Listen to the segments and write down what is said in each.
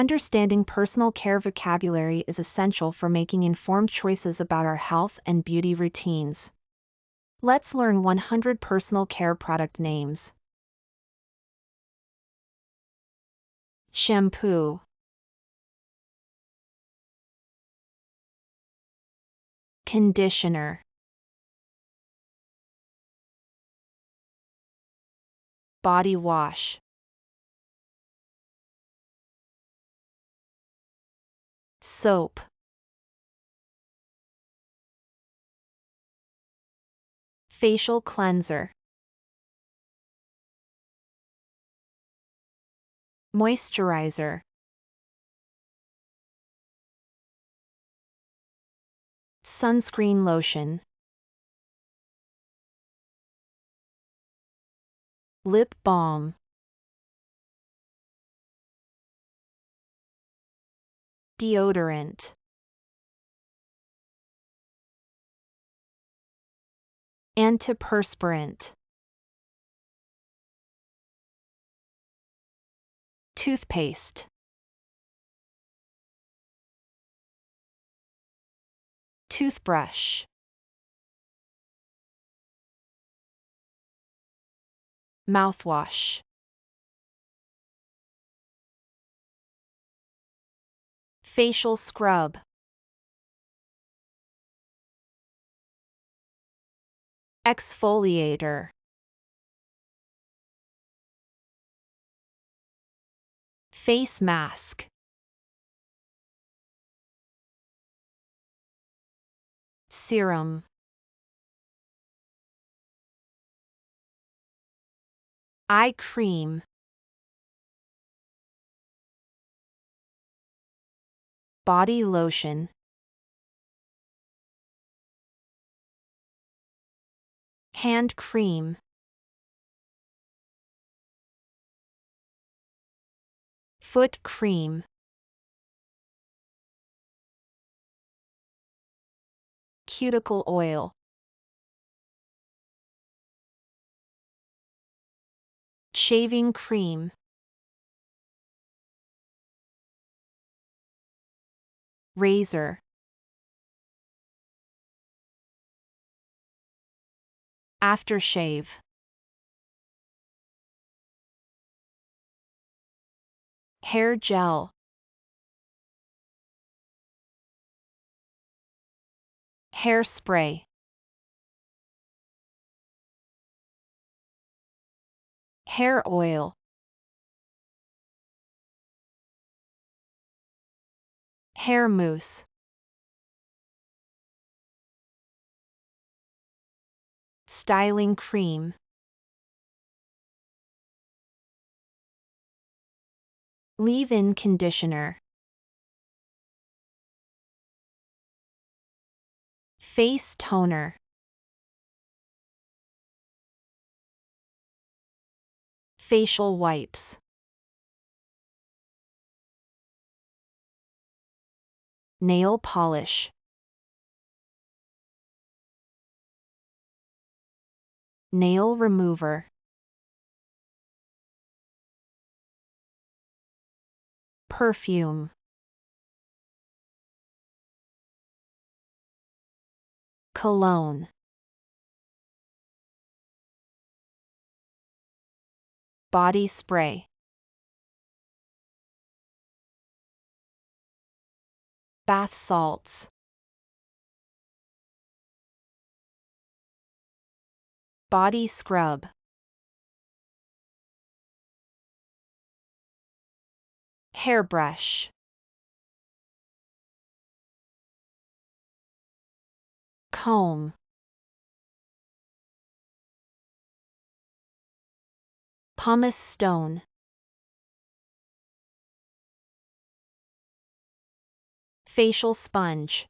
Understanding personal care vocabulary is essential for making informed choices about our health and beauty routines. Let's learn 100 personal care product names. Shampoo, conditioner, body wash, soap, facial cleanser, moisturizer, sunscreen lotion, lip balm, deodorant, antiperspirant, toothpaste, toothbrush, mouthwash, facial scrub, exfoliator, face mask, serum, eye cream, body lotion, hand cream, foot cream, cuticle oil, shaving cream, razor, aftershave, hair gel, hairspray, hair oil, hair mousse, styling cream, leave-in conditioner, face toner, facial wipes, nail polish, nail remover, perfume, cologne, body spray, bath salts, body scrub, hairbrush, comb, pumice stone, facial sponge,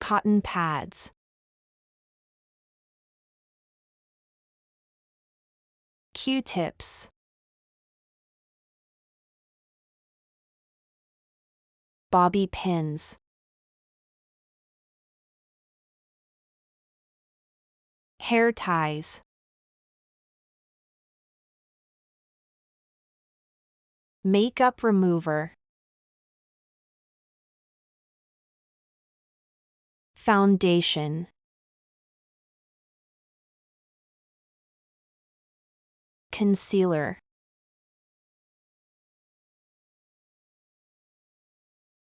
cotton pads, Q-tips, bobby pins, hair ties, Makeup remover. Foundation. Concealer.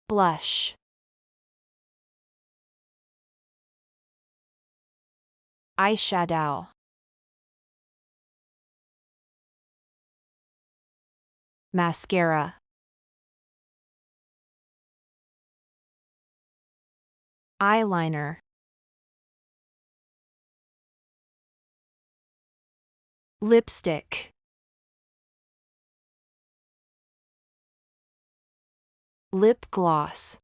Blush. Eyeshadow. Mascara. Eyeliner. Lipstick. Lip gloss.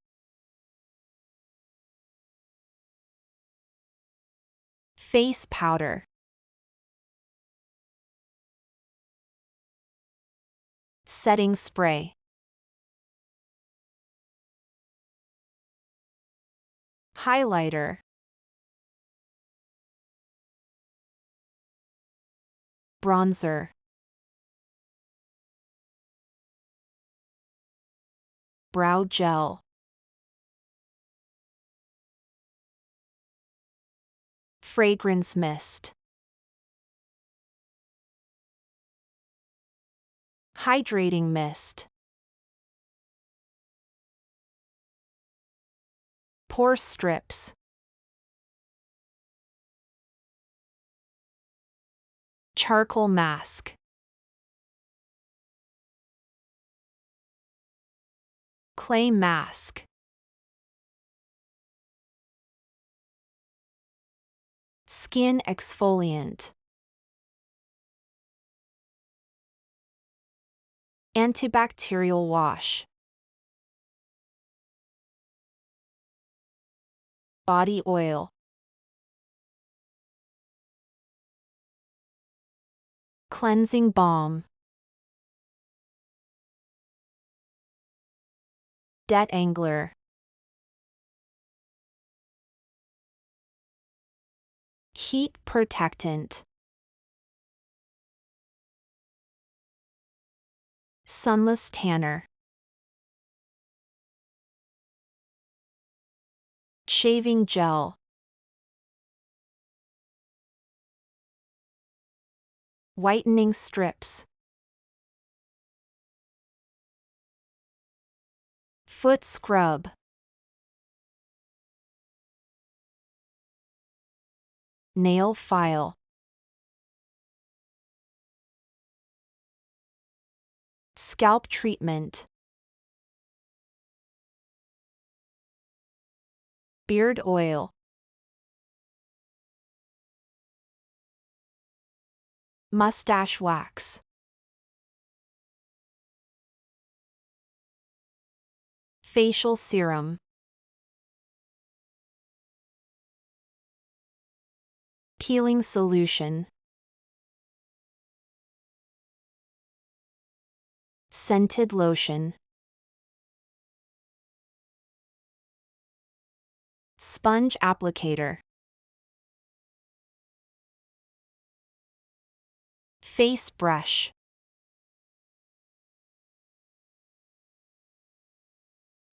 Face powder. Setting spray. Highlighter. Bronzer. Brow gel. Fragrance mist. Hydrating mist. Pore strips. Charcoal mask. Clay mask. Skin exfoliant. Antibacterial wash. Body oil. Cleansing balm. Detangler. Heat protectant. Sunless tanner. Shaving gel. Whitening strips. Foot scrub. Nail file. Scalp treatment. Beard oil. Mustache wax. Facial serum. Peeling solution. Scented lotion. Sponge applicator. Face brush.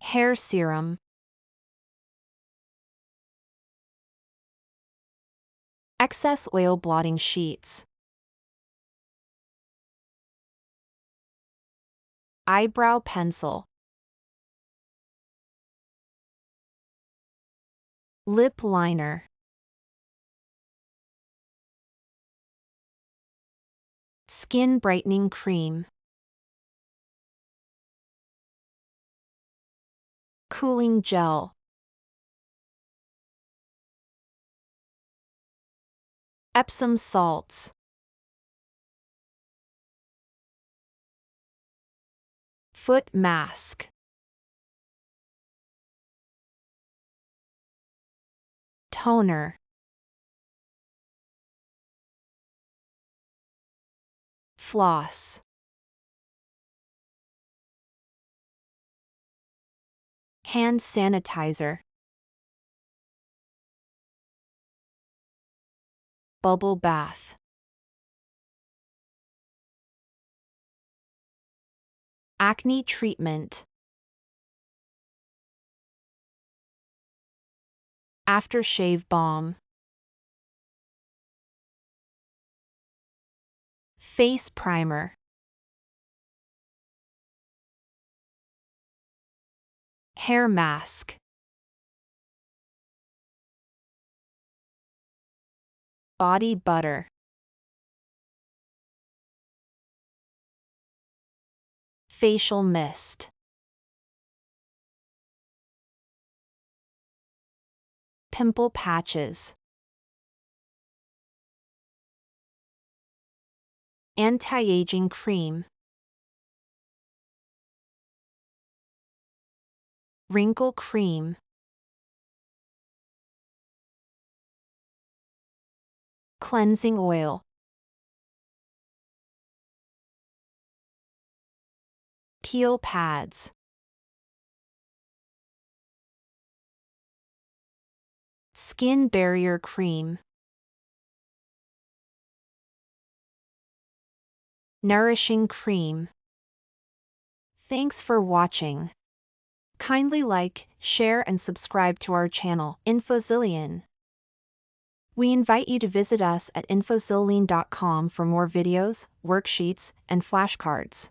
Hair serum. Excess oil blotting sheets. Eyebrow pencil. Lip liner. Skin brightening cream. Cooling gel. Epsom salts. Foot mask. Toner. Floss. Hand sanitizer. Bubble bath. Acne treatment. Aftershave balm. Face primer. Hair mask. Body butter. Facial mist. Pimple patches. Anti-aging cream. Wrinkle cream. Cleansing oil. Peel pads. Skin barrier cream. Nourishing cream. Thanks for watching. Kindly like, share and subscribe to our channel, InfoZillien. We invite you to visit us at InfoZillien.com for more videos, worksheets, and flashcards.